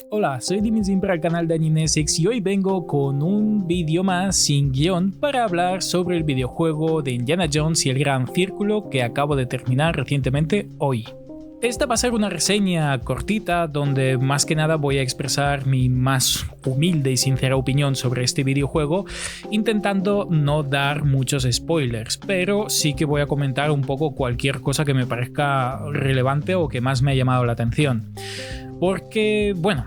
Hola, soy Dimitri para el canal de AnimeSix y hoy vengo con un vídeo más sin guión para hablar sobre el videojuego de Indiana Jones y el Gran Círculo que acabo de terminar recientemente hoy. Esta va a ser una reseña cortita donde más que nada voy a expresar mi más humilde y sincera opinión sobre este videojuego, intentando no dar muchos spoilers, pero sí que voy a comentar un poco cualquier cosa que me parezca relevante o que más me ha llamado la atención. Porque, bueno,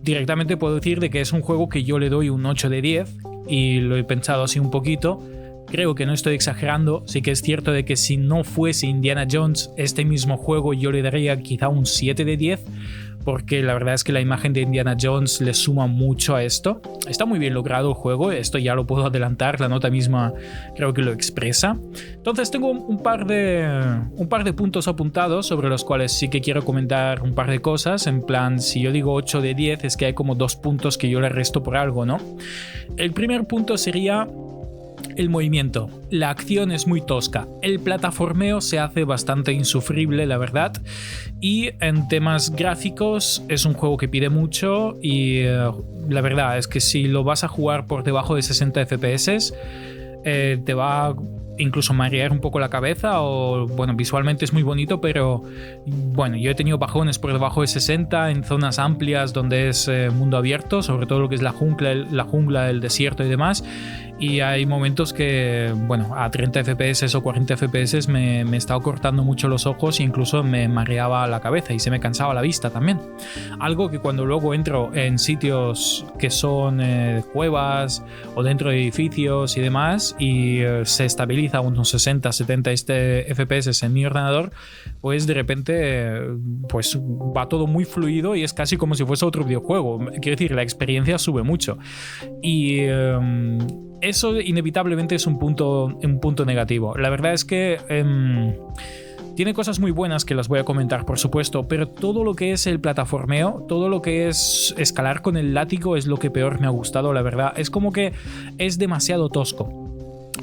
directamente puedo decir de que es un juego que yo le doy un 8 de 10 y lo he pensado así un poquito. Creo que no estoy exagerando, sí que es cierto de que si no fuese Indiana Jones, este mismo juego yo le daría quizá un 7 de 10, porque la verdad es que la imagen de Indiana Jones le suma mucho a esto. Está muy bien logrado el juego, esto ya lo puedo adelantar, la nota misma creo que lo expresa. Entonces tengo un par de puntos apuntados sobre los cuales sí que quiero comentar un par de cosas, en plan, si yo digo 8 de 10 es que hay como 2 puntos que yo le resto por algo, ¿no? El primer punto sería el movimiento. La acción es muy tosca. El plataformeo se hace bastante insufrible, la verdad. Y en temas gráficos es un juego que pide mucho y la verdad es que si lo vas a jugar por debajo de 60 FPS te va a incluso marear un poco la cabeza o bueno, visualmente es muy bonito, pero bueno, yo he tenido bajones por debajo de 60 en zonas amplias donde es mundo abierto, sobre todo lo que es la jungla, el desierto y demás, y hay momentos que, bueno, a 30 FPS o 40 FPS me estaba cortando mucho los ojos e incluso me mareaba la cabeza y se me cansaba la vista también. Algo que cuando luego entro en sitios que son cuevas o dentro de edificios y demás y se estabiliza a unos 60-70 FPS en mi ordenador, pues de repente pues va todo muy fluido y es casi como si fuese otro videojuego. Quiero decir, la experiencia sube mucho y eso inevitablemente es un punto negativo. La verdad es que tiene cosas muy buenas que las voy a comentar, por supuesto, pero todo lo que es el plataformeo, todo lo que es escalar con el látigo es lo que peor me ha gustado, la verdad. Es como que es demasiado tosco.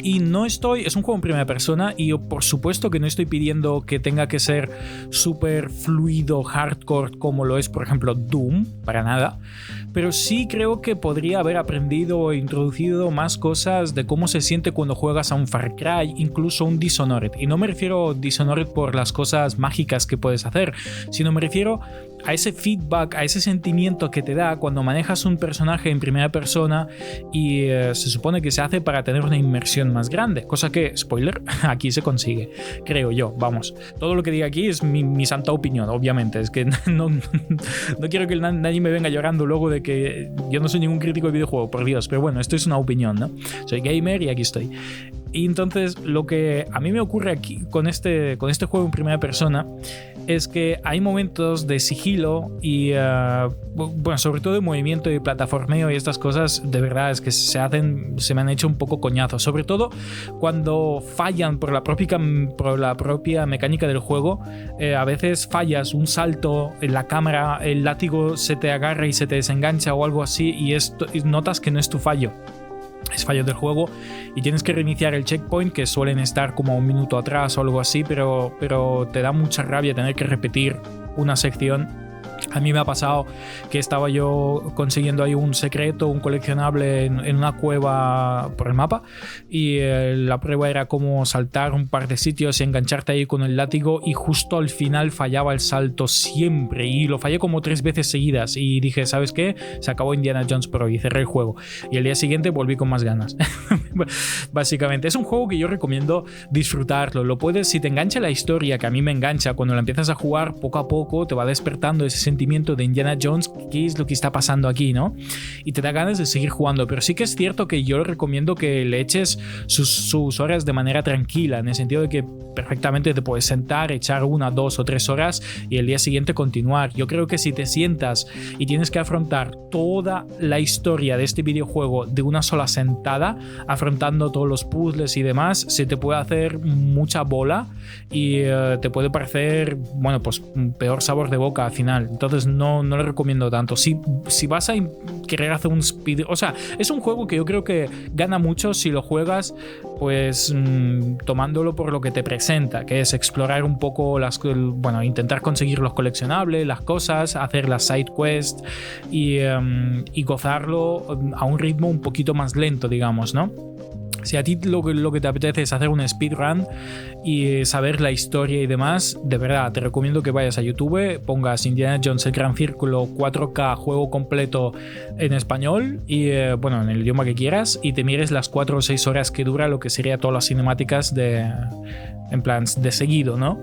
Y no estoy, es un juego en primera persona y yo por supuesto que no estoy pidiendo que tenga que ser súper fluido, hardcore como lo es por ejemplo Doom, para nada, pero sí creo que podría haber aprendido o introducido más cosas de cómo se siente cuando juegas a un Far Cry, incluso un Dishonored, y no me refiero a Dishonored por las cosas mágicas que puedes hacer, sino me refiero a ese feedback, a ese sentimiento que te da cuando manejas un personaje en primera persona y se supone que se hace para tener una inmersión más grande, cosa que, spoiler, aquí se consigue, creo yo, vamos. Todo lo que diga aquí es mi santa opinión, obviamente, es que no quiero que nadie me venga llorando luego de que yo no soy ningún crítico de videojuego, por Dios, pero bueno, esto es una opinión, ¿no? Soy gamer y aquí estoy. Y entonces lo que a mí me ocurre aquí con este juego en primera persona es que hay momentos de sigilo y bueno, sobre todo de movimiento y plataformeo y estas cosas de verdad es que se me han hecho un poco coñazos, sobre todo cuando fallan por la propia mecánica del juego. A veces fallas un salto en la cámara, el látigo se te agarra y se te desengancha o algo así y notas que no es tu fallo, es fallo del juego y tienes que reiniciar el checkpoint, que suelen estar como un minuto atrás o algo así, pero te da mucha rabia tener que repetir una sección. A mí me ha pasado que estaba yo consiguiendo ahí un secreto, un coleccionable en una cueva por el mapa y la prueba era como saltar un par de sitios y engancharte ahí con el látigo y justo al final fallaba el salto siempre y lo fallé como 3 veces seguidas y dije, ¿sabes qué? Se acabó Indiana Jones Pro y cerré el juego y el día siguiente volví con más ganas. Básicamente es un juego que yo recomiendo disfrutarlo. Lo puedes, si te engancha la historia, que a mí me engancha, cuando la empiezas a jugar poco a poco te va despertando ese sentimiento de Indiana Jones, qué es lo que está pasando aquí, ¿no? Y te da ganas de seguir jugando, pero sí que es cierto que yo recomiendo que le eches sus horas de manera tranquila, en el sentido de que perfectamente te puedes sentar, echar 1, 2 o 3 horas y el día siguiente continuar. Yo creo que si te sientas y tienes que afrontar toda la historia de este videojuego de una sola sentada, afrontando todos los puzzles y demás, se te puede hacer mucha bola y te puede parecer, bueno, pues un peor sabor de boca al final. entonces no lo recomiendo tanto. Si vas a querer hacer un speed, o sea, es un juego que yo creo que gana mucho si lo juegas pues tomándolo por lo que te presenta, que es explorar un poco intentar conseguir los coleccionables, las cosas, hacer las side quests y gozarlo a un ritmo un poquito más lento, digamos, ¿no? Si a ti lo que te apetece es hacer un speedrun y saber la historia y demás, de verdad te recomiendo que vayas a YouTube, pongas Indiana Jones El Gran Círculo 4K juego completo en español y en el idioma que quieras, y te mires las 4 o 6 horas que dura lo que sería todas las cinemáticas en plan de seguido, ¿no?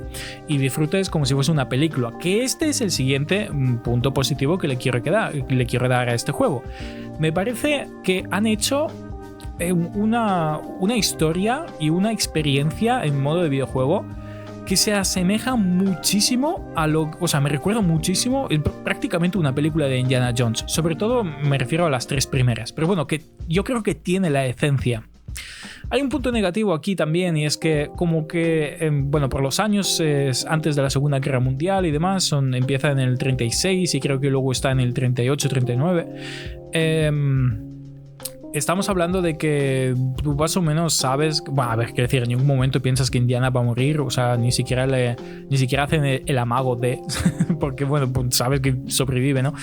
Y disfrutes como si fuese una película, que este es el siguiente punto positivo que le quiero dar a este juego. Me parece que han hecho una historia y una experiencia en modo de videojuego que se asemeja muchísimo me recuerda muchísimo prácticamente una película de Indiana Jones. Sobre todo me refiero a las 3 primeras, pero bueno, que yo creo que tiene la esencia. Hay un punto negativo aquí también, y es que como que, por los años antes de la Segunda Guerra Mundial y demás, empieza en el 36 y creo que luego está en el 38, 39. Estamos hablando de que tú más o menos sabes, quiero decir, en ningún momento piensas que Indiana va a morir, o sea, ni siquiera hacen el amago de, porque pues sabes que sobrevive, ¿no?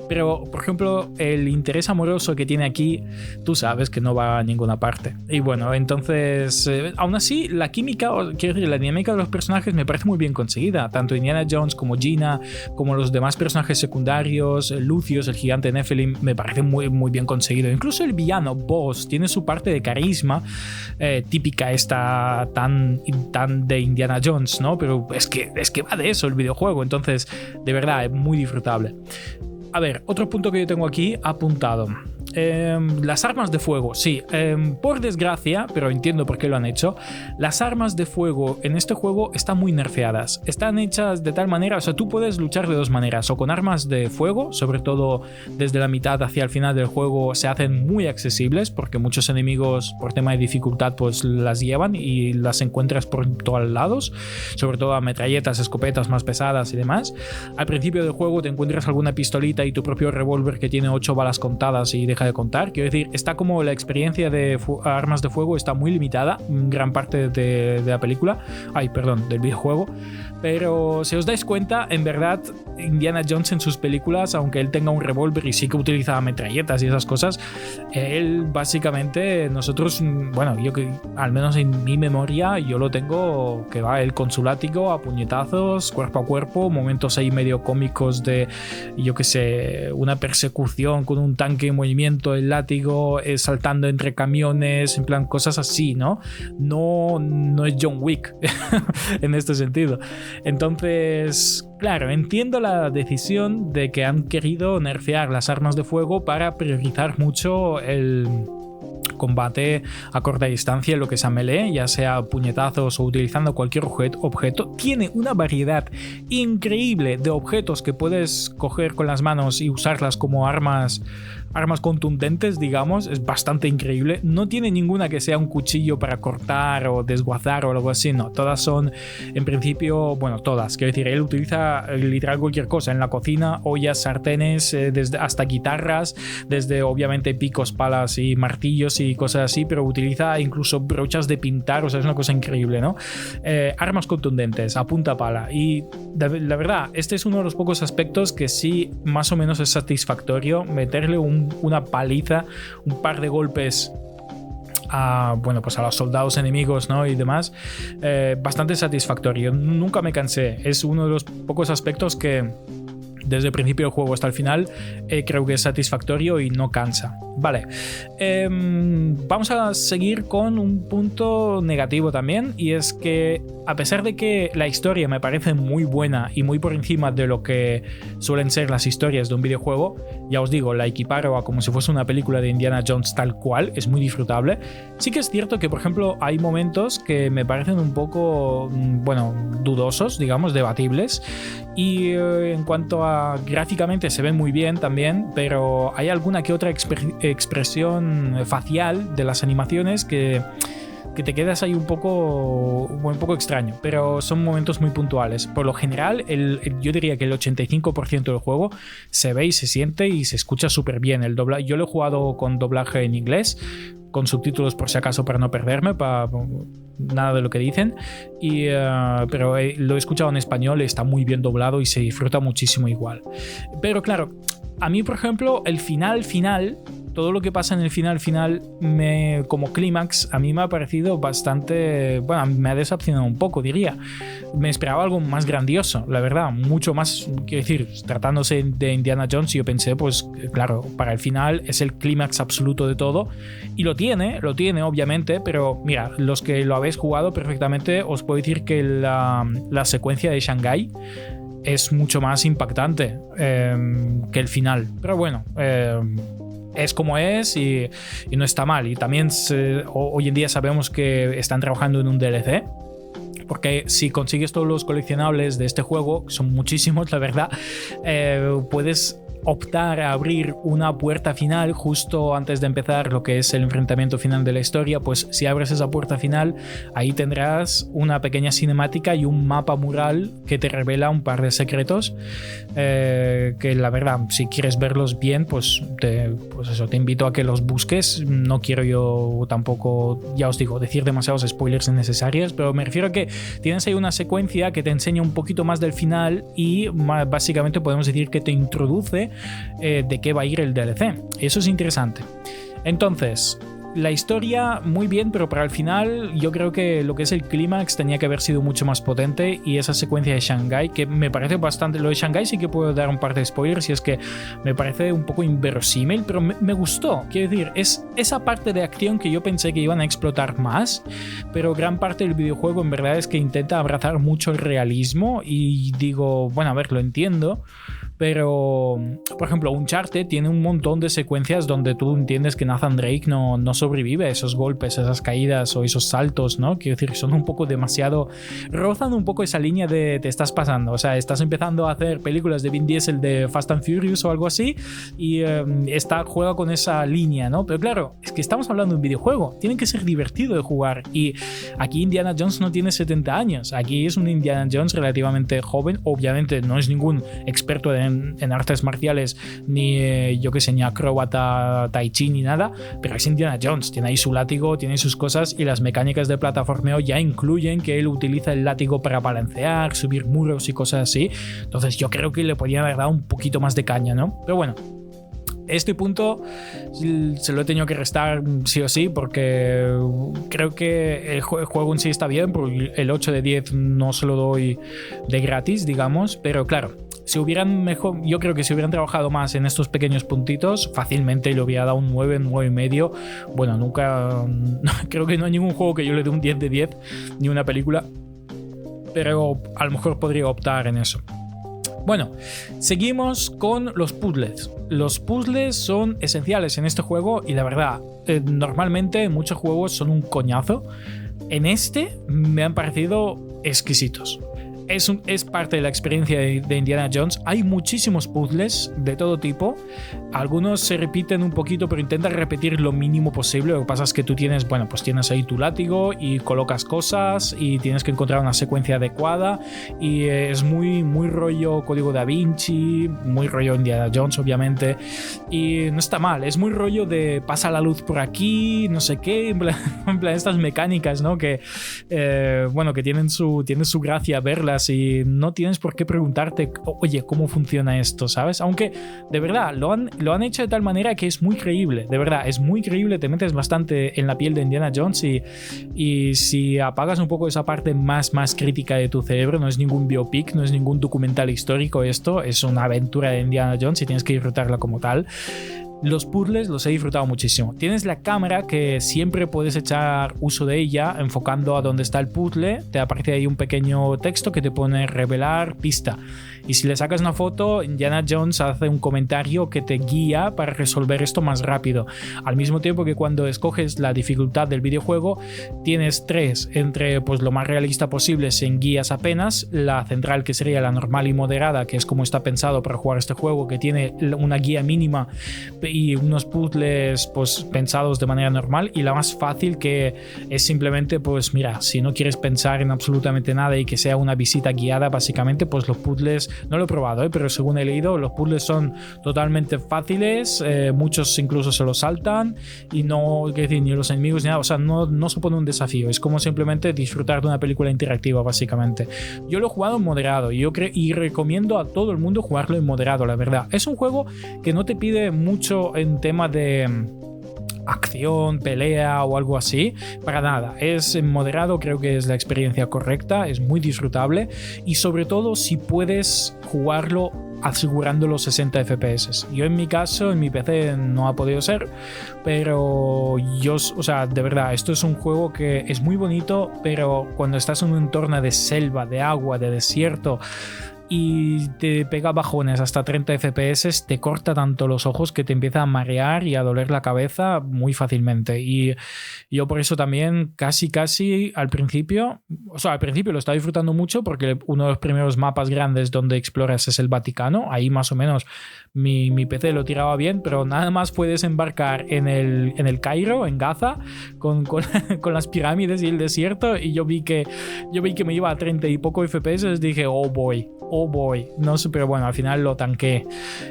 Pero, por ejemplo, el interés amoroso que tiene aquí, tú sabes que no va a ninguna parte. Y bueno, entonces, aún así, la química, quiero decir, la dinámica de los personajes me parece muy bien conseguida, tanto Indiana Jones como Gina, como los demás personajes secundarios, Lucius, el gigante Nephilim, me parece muy, muy bien conseguido. Incluso el villano Boss tiene su parte de carisma típica esta tan de Indiana Jones, ¿no? Pero es que va de eso el videojuego, entonces de verdad es muy disfrutable. A ver, otro punto que yo tengo aquí apuntado. Las armas de fuego, sí, por desgracia, pero entiendo por qué lo han hecho, las armas de fuego en este juego están muy nerfeadas. Están hechas de tal manera, o sea, tú puedes luchar de dos maneras, o con armas de fuego, sobre todo desde la mitad hacia el final del juego se hacen muy accesibles, porque muchos enemigos por tema de dificultad pues las llevan y las encuentras por todos lados, sobre todo a metralletas, escopetas más pesadas y demás. Al principio del juego te encuentras alguna pistolita y tu propio revólver que tiene 8 balas contadas y deja de contar. Quiero decir, está como la experiencia de armas de fuego está muy limitada, gran parte de la película, del videojuego, pero si os dais cuenta, en verdad Indiana Jones en sus películas, aunque él tenga un revólver y sí que utiliza metralletas y esas cosas, él básicamente, nosotros, yo que al menos en mi memoria yo lo tengo que va él con su látigo a puñetazos, cuerpo a cuerpo, momentos ahí medio cómicos de, yo que sé, una persecución con un tanque en movimiento, el látigo saltando entre camiones, en plan cosas así, ¿no? No es John Wick en este sentido. Entonces, claro, entiendo la decisión de que han querido nerfear las armas de fuego para priorizar mucho el combate a corta distancia, lo que es a melee, ya sea puñetazos o utilizando cualquier objeto. Tiene una variedad increíble de objetos que puedes coger con las manos y usarlas como armas contundentes, digamos, es bastante increíble. No tiene ninguna que sea un cuchillo para cortar o desguazar o algo así, no, todas son en principio, todas, quiero decir, él utiliza literal cualquier cosa en la cocina, ollas, sartenes, desde hasta guitarras, desde obviamente picos, palas y martillos y cosas así, pero utiliza incluso brochas de pintar, o sea, es una cosa increíble, ¿no? Armas contundentes, a punta pala, y la verdad, este es uno de los pocos aspectos que sí más o menos es satisfactorio, meterle una paliza, un par de golpes a los soldados enemigos, ¿no? Y demás, bastante satisfactorio. Nunca me cansé, es uno de los pocos aspectos que desde el principio del juego hasta el final creo que es satisfactorio y no cansa. Vale, vamos a seguir con un punto negativo también, y es que a pesar de que la historia me parece muy buena y muy por encima de lo que suelen ser las historias de un videojuego, ya os digo, la equiparo a como si fuese una película de Indiana Jones tal cual, es muy disfrutable. Sí que es cierto que, por ejemplo, hay momentos que me parecen un poco, dudosos, digamos, debatibles, y en cuanto a gráficamente se ven muy bien también, pero hay alguna que otra expresión facial de las animaciones que que te quedas ahí un poco extraño, pero son momentos muy puntuales. Por lo general, yo diría que el 85% del juego se ve y se siente y se escucha súper bien. El doblaje, yo lo he jugado con doblaje en inglés, con subtítulos por si acaso para no perderme, para nada de lo que dicen, pero lo he escuchado en español, está muy bien doblado y se disfruta muchísimo igual. Pero claro, a mí por ejemplo el final, todo lo que pasa en el final como clímax, a mí me ha parecido bastante, bueno, me ha decepcionado un poco, diría. Me esperaba algo más grandioso, la verdad, mucho más, quiero decir, tratándose de Indiana Jones, yo pensé, pues claro, para el final es el clímax absoluto de todo, y lo tiene obviamente, pero mira, los que lo habéis jugado perfectamente, os puedo decir que la secuencia de Shanghái es mucho más impactante que el final, pero bueno, es como es y no está mal. Y también hoy en día sabemos que están trabajando en un DLC, porque si consigues todos los coleccionables de este juego, son muchísimos la verdad, puedes optar a abrir una puerta final justo antes de empezar lo que es el enfrentamiento final de la historia. Pues si abres esa puerta final, ahí tendrás una pequeña cinemática y un mapa mural que te revela un par de secretos, que la verdad, si quieres verlos bien, pues te invito a que los busques. No quiero yo tampoco, ya os digo, decir demasiados spoilers innecesarios, pero me refiero a que tienes ahí una secuencia que te enseña un poquito más del final y básicamente podemos decir que te introduce de qué va a ir el DLC. Eso es interesante. Entonces, la historia muy bien, pero para el final yo creo que lo que es el clímax tenía que haber sido mucho más potente, y esa secuencia de Shanghái, que me parece bastante, lo de Shanghái sí que puedo dar un par de spoilers, y es que me parece un poco inverosímil, pero me gustó. Quiero decir, es esa parte de acción que yo pensé que iban a explotar más, pero gran parte del videojuego en verdad es que intenta abrazar mucho el realismo, y digo, bueno, a ver, lo entiendo, pero por ejemplo Uncharted tiene un montón de secuencias donde tú entiendes que Nathan Drake no sobrevive a esos golpes, esas caídas o esos saltos, ¿no? Quiero decir, son un poco demasiado, rozan un poco esa línea de te estás pasando, o sea, estás empezando a hacer películas de Vin Diesel de Fast and Furious o algo así, y juega con esa línea, ¿no? Pero claro, es que estamos hablando de un videojuego, tiene que ser divertido de jugar, y aquí Indiana Jones no tiene 70 años, aquí es un Indiana Jones relativamente joven, obviamente no es ningún experto en artes marciales, ni yo que sé, ni acróbata, tai chi, ni nada, pero es Indiana Jones, tiene ahí su látigo, tiene sus cosas, y las mecánicas de plataformeo ya incluyen que él utiliza el látigo para balancear, subir muros y cosas así. Entonces yo creo que le podrían haber dado un poquito más de caña, ¿no? Pero bueno, este punto se lo he tenido que restar sí o sí, porque creo que el juego en sí está bien, porque el 8 de 10 no se lo doy de gratis, digamos, pero claro, yo creo que si hubieran trabajado más en estos pequeños puntitos, fácilmente le hubiera dado un 9, 9,5. Bueno, nunca, creo que no hay ningún juego que yo le dé un 10 de 10, ni una película, pero a lo mejor podría optar en eso. Bueno, seguimos con los puzzles. Los puzzles son esenciales en este juego, y la verdad, normalmente muchos juegos son un coñazo. En este me han parecido exquisitos. Es parte de la experiencia de Indiana Jones. Hay muchísimos puzzles de todo tipo. Algunos se repiten un poquito, pero intentan repetir lo mínimo posible. Lo que pasa es que tú tienes ahí tu látigo y colocas cosas y tienes que encontrar una secuencia adecuada, y es muy, muy rollo Código Da Vinci, muy rollo Indiana Jones, obviamente, y no está mal. Es muy rollo de pasa la luz por aquí, no sé qué, en plan estas mecánicas, ¿no? Que que tienen su gracia verlas, y no tienes por qué preguntarte, oye, ¿cómo funciona esto? ¿Sabes? Aunque de verdad lo han hecho de tal manera que es muy creíble, de verdad, es muy creíble, te metes bastante en la piel de Indiana Jones, y si apagas un poco esa parte más crítica de tu cerebro, no es ningún biopic, no es ningún documental histórico, esto es una aventura de Indiana Jones y tienes que disfrutarla como tal. Los puzzles los he disfrutado muchísimo. Tienes la cámara, que siempre puedes echar uso de ella enfocando a donde está el puzzle. Te aparece ahí un pequeño texto que te pone revelar pista, y si le sacas una foto, Indiana Jones hace un comentario que te guía para resolver esto más rápido. Al mismo tiempo que cuando escoges la dificultad del videojuego, tienes 3, entre pues lo más realista posible sin guías apenas, la central, que sería la normal y moderada, que es como está pensado para jugar este juego, que tiene una guía mínima y unos puzzles pues pensados de manera normal, y la más fácil, que es simplemente pues mira, si no quieres pensar en absolutamente nada y que sea una visita guiada, básicamente pues los puzzles, no lo he probado, pero según he leído, los puzzles son totalmente fáciles, muchos incluso se los saltan y no, es decir, ni los enemigos ni nada, o sea, no supone un desafío, es como simplemente disfrutar de una película interactiva básicamente. Yo lo he jugado en moderado y recomiendo a todo el mundo jugarlo en moderado, la verdad. Es un juego que no te pide mucho en tema de acción, pelea o algo así, para nada. Es en moderado, creo que es la experiencia correcta, es muy disfrutable y sobre todo si puedes jugarlo asegurando los 60 FPS. Yo en mi caso, en mi PC no ha podido ser, pero yo, o sea, de verdad, esto es un juego que es muy bonito, pero cuando estás en un entorno de selva, de agua, de desierto, y te pega bajones hasta 30 FPS, te corta tanto los ojos que te empieza a marear y a doler la cabeza muy fácilmente. Y yo por eso también casi al principio, o sea, al principio lo estaba disfrutando mucho porque uno de los primeros mapas grandes donde exploras es el Vaticano. Ahí más o menos mi PC lo tiraba bien, pero nada más fue desembarcar en el Cairo, en Gaza, con las pirámides y el desierto, y yo vi que me iba a 30 y poco FPS, dije, oh boy, no sé, pero bueno, al final lo tanqué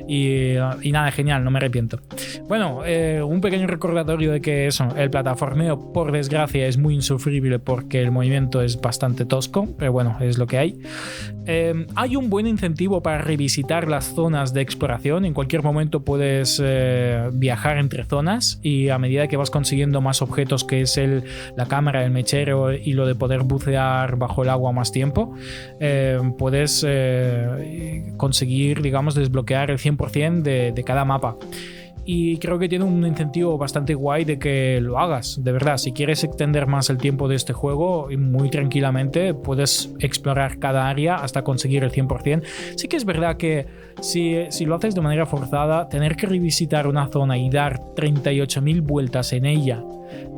y nada, genial, no me arrepiento. Bueno, un pequeño recordatorio de que eso, el plataformeo por desgracia es muy insufrible porque el movimiento es bastante tosco, pero bueno, es lo que hay. Hay un buen incentivo para revisitar las zonas de exploración. En cualquier momento puedes viajar entre zonas y a medida que vas consiguiendo más objetos, que es la cámara, el mechero y lo de poder bucear bajo el agua más tiempo, puedes conseguir, digamos, desbloquear el 100% de cada mapa. Y creo que tiene un incentivo bastante guay de que lo hagas, de verdad. Si quieres extender más el tiempo de este juego, muy tranquilamente puedes explorar cada área hasta conseguir el 100%. Sí que es verdad que si lo haces de manera forzada, tener que revisitar una zona y dar 38.000 vueltas en ella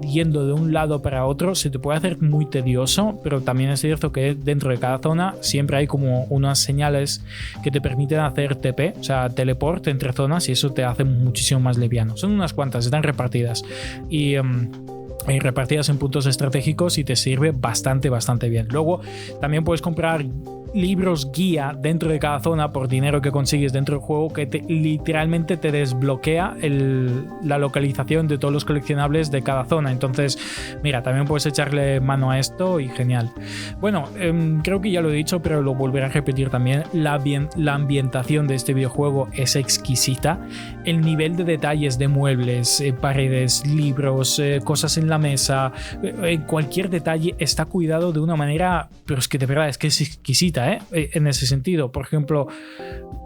yendo de un lado para otro se te puede hacer muy tedioso, pero también es cierto que dentro de cada zona siempre hay como unas señales que te permiten hacer TP, o sea, teleport entre zonas, y eso te hace muchísimo más liviano. Son unas cuantas, están repartidas y repartidas en puntos estratégicos y te sirve bastante bien. Luego también puedes comprar libros guía dentro de cada zona por dinero que consigues dentro del juego, que literalmente te desbloquea la localización de todos los coleccionables de cada zona. Entonces, mira, también puedes echarle mano a esto y genial. Bueno, creo que ya lo he dicho, pero lo volveré a repetir también. La ambientación de este videojuego es exquisita. El nivel de detalles de muebles, paredes, libros, cosas en la mesa, cualquier detalle está cuidado de una manera, pero es que de verdad es que es exquisita, en ese sentido. Por ejemplo,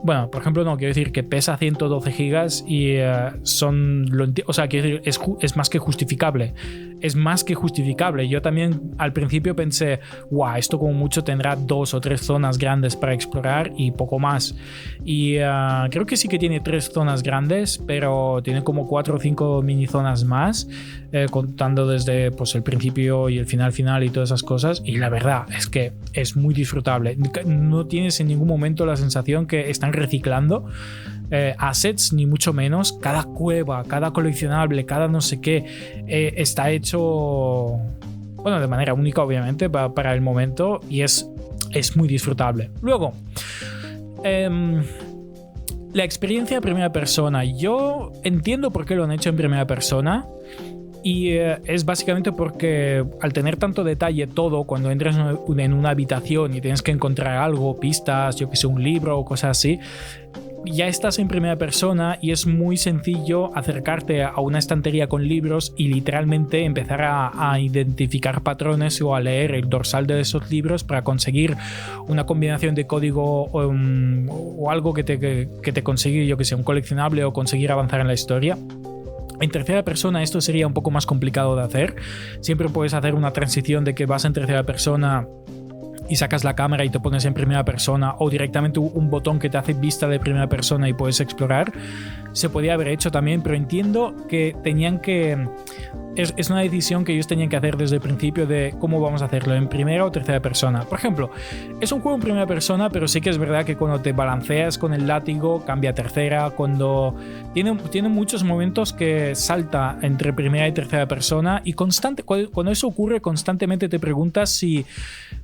no, quiero decir que pesa 112 gigas y o sea, quiero decir, es más que justificable. Es más que justificable. Yo también al principio pensé, wow, esto como mucho tendrá 2 o 3 zonas grandes para explorar y poco más. Y creo que sí que tiene 3 zonas grandes, pero tiene como 4 o 5 mini zonas más, contando desde pues, el principio y el final y todas esas cosas. Y la verdad es que es muy disfrutable. No tienes en ningún momento la sensación que están reciclando assets, ni mucho menos. Cada cueva, cada coleccionable, cada no sé qué está hecho, bueno, de manera única obviamente para el momento, y es muy disfrutable. Luego, la experiencia en primera persona, yo entiendo por qué lo han hecho en primera persona. Y es básicamente porque al tener tanto detalle todo, cuando entras en una habitación y tienes que encontrar algo, pistas, yo que sé, un libro o cosas así, ya estás en primera persona y es muy sencillo acercarte a una estantería con libros y literalmente empezar a identificar patrones o a leer el dorsal de esos libros para conseguir una combinación de código o algo que te consigue, yo que sé, un coleccionable o conseguir avanzar en la historia. En tercera persona esto sería un poco más complicado de hacer. Siempre puedes hacer una transición de que vas en tercera persona y sacas la cámara y te pones en primera persona, o directamente un botón que te hace vista de primera persona y puedes explorar. Se podía haber hecho también, pero entiendo que tenían que es una decisión que ellos tenían que hacer desde el principio de cómo vamos a hacerlo, en primera o tercera persona. Por ejemplo, es un juego en primera persona, pero sí que es verdad que cuando te balanceas con el látigo cambia a tercera, cuando tiene muchos momentos que salta entre primera y tercera persona, y cuando eso ocurre constantemente te preguntas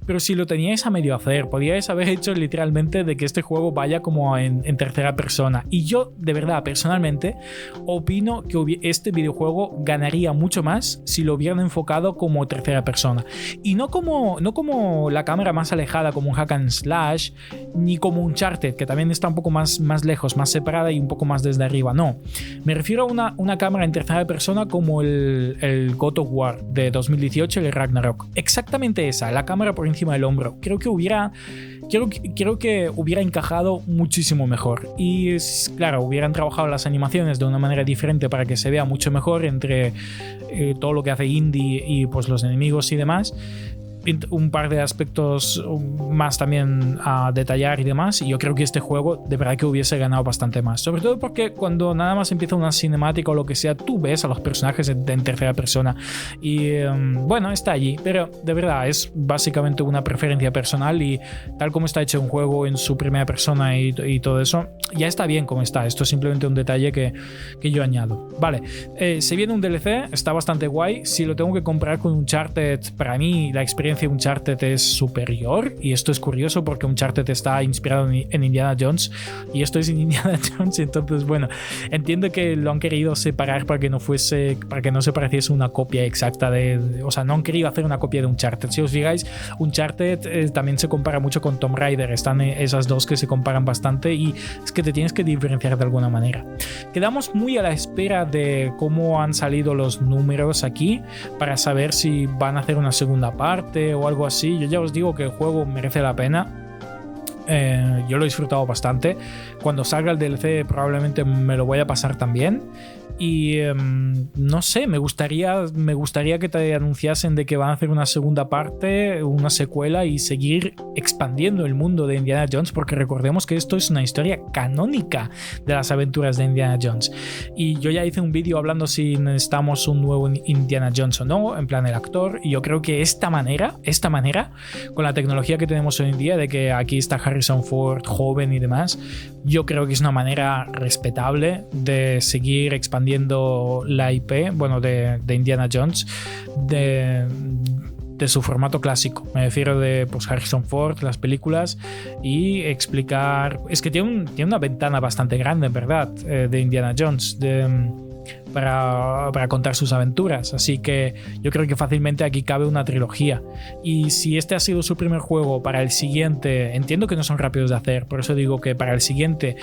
pero si lo teníais a medio hacer, podíais haber hecho literalmente de que este juego vaya como en tercera persona. Y yo, de verdad, personalmente, opino que este videojuego ganaría mucho más si lo hubieran enfocado como tercera persona. Y no como la cámara más alejada, como un hack and slash, ni como un Uncharted, que también está un poco más lejos, más separada y un poco más desde arriba. No, me refiero a una cámara en tercera persona como el God of War de 2018, el Ragnarok. Exactamente esa, la cámara por encima del hombro. Creo que hubiera encajado muchísimo mejor. Y claro, hubieran trabajado las animaciones de una manera diferente para que se vea mucho mejor entre todo lo que hace Indy y pues los enemigos y demás. Un par de aspectos más también a detallar y demás, y yo creo que este juego de verdad que hubiese ganado bastante más, sobre todo porque cuando nada más empieza una cinemática o lo que sea, tú ves a los personajes en tercera persona y bueno, está allí, pero de verdad es básicamente una preferencia personal, y tal como está hecho un juego en su primera persona y todo eso, ya está bien como está. Esto es simplemente un detalle que yo añado. Vale, se viene un DLC, está bastante guay. Si lo tengo que comparar con Uncharted, para mí la experiencia de Uncharted es superior, y esto es curioso porque Uncharted está inspirado en Indiana Jones y esto es en Indiana Jones. Entonces, bueno, entiendo que lo han querido separar para que no se pareciese una copia exacta o sea, no han querido hacer una copia de Uncharted. Si os fijáis, Uncharted también se compara mucho con Tomb Raider, están esas dos que se comparan bastante, y es que te tienes que diferenciar de alguna manera. Quedamos muy a la espera de cómo han salido los números aquí para saber si van a hacer una segunda parte o algo así. Yo ya os digo que el juego merece la pena. Yo lo he disfrutado bastante. Cuando salga el DLC probablemente me lo voy a pasar también. Y no sé, me gustaría que te anunciasen de que van a hacer una segunda parte, una secuela, y seguir expandiendo el mundo de Indiana Jones, porque recordemos que esto es una historia canónica de las aventuras de Indiana Jones. Y yo ya hice un vídeo hablando si necesitamos un nuevo Indiana Jones o no, en plan el actor, y yo creo que esta manera, con la tecnología que tenemos hoy en día, de que aquí está Harrison Ford joven y demás, yo creo que es una manera respetable de seguir expandiendo la IP, bueno, de Indiana Jones, de su formato clásico. Me refiero de pues, Harrison Ford, las películas, y explicar. Es que tiene una ventana bastante grande, en verdad, de Indiana Jones, para contar sus aventuras, así que yo creo que fácilmente aquí cabe una trilogía. Y si este ha sido su primer juego, para el siguiente, entiendo que no son rápidos de hacer, por eso digo que para el siguiente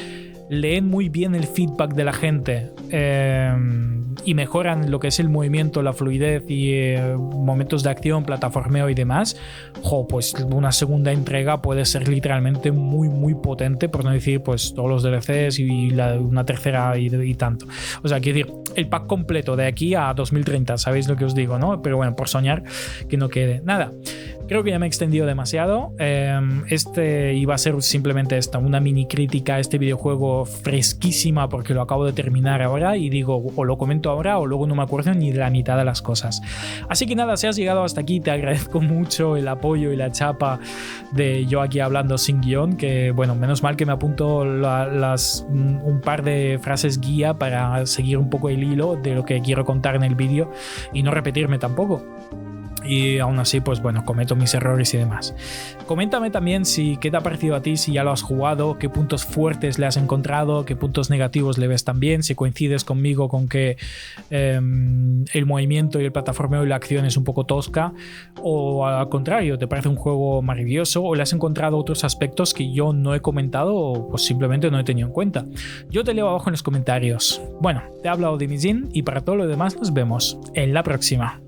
leen muy bien el feedback de la gente y mejoran lo que es el movimiento, la fluidez y momentos de acción, plataformeo y demás, pues una segunda entrega puede ser literalmente muy muy potente, por no decir pues todos los DLCs y una tercera y tanto. O sea, quiero decir, el pack completo de aquí a 2030, sabéis lo que os digo, ¿no? Pero bueno, por soñar que no quede nada. Creo que ya me he extendido demasiado. Este iba a ser simplemente una mini crítica a este videojuego fresquísima, porque lo acabo de terminar ahora y digo, o lo comento ahora o luego no me acuerdo ni de la mitad de las cosas. Así que nada, si has llegado hasta aquí, te agradezco mucho el apoyo y la chapa de yo aquí hablando sin guión, que bueno, menos mal que me apunto un par de frases guía para seguir un poco el hilo de lo que quiero contar en el vídeo y no repetirme tampoco. Y aún así, pues bueno, cometo mis errores y demás. Coméntame también qué te ha parecido a ti, si ya lo has jugado, qué puntos fuertes le has encontrado, qué puntos negativos le ves también, si coincides conmigo con que el movimiento y el plataformeo y la acción es un poco tosca, o al contrario, te parece un juego maravilloso, o le has encontrado otros aspectos que yo no he comentado o pues simplemente no he tenido en cuenta. Yo te leo abajo en los comentarios. Bueno, te he hablado de Mijin y para todo lo demás nos vemos en la próxima.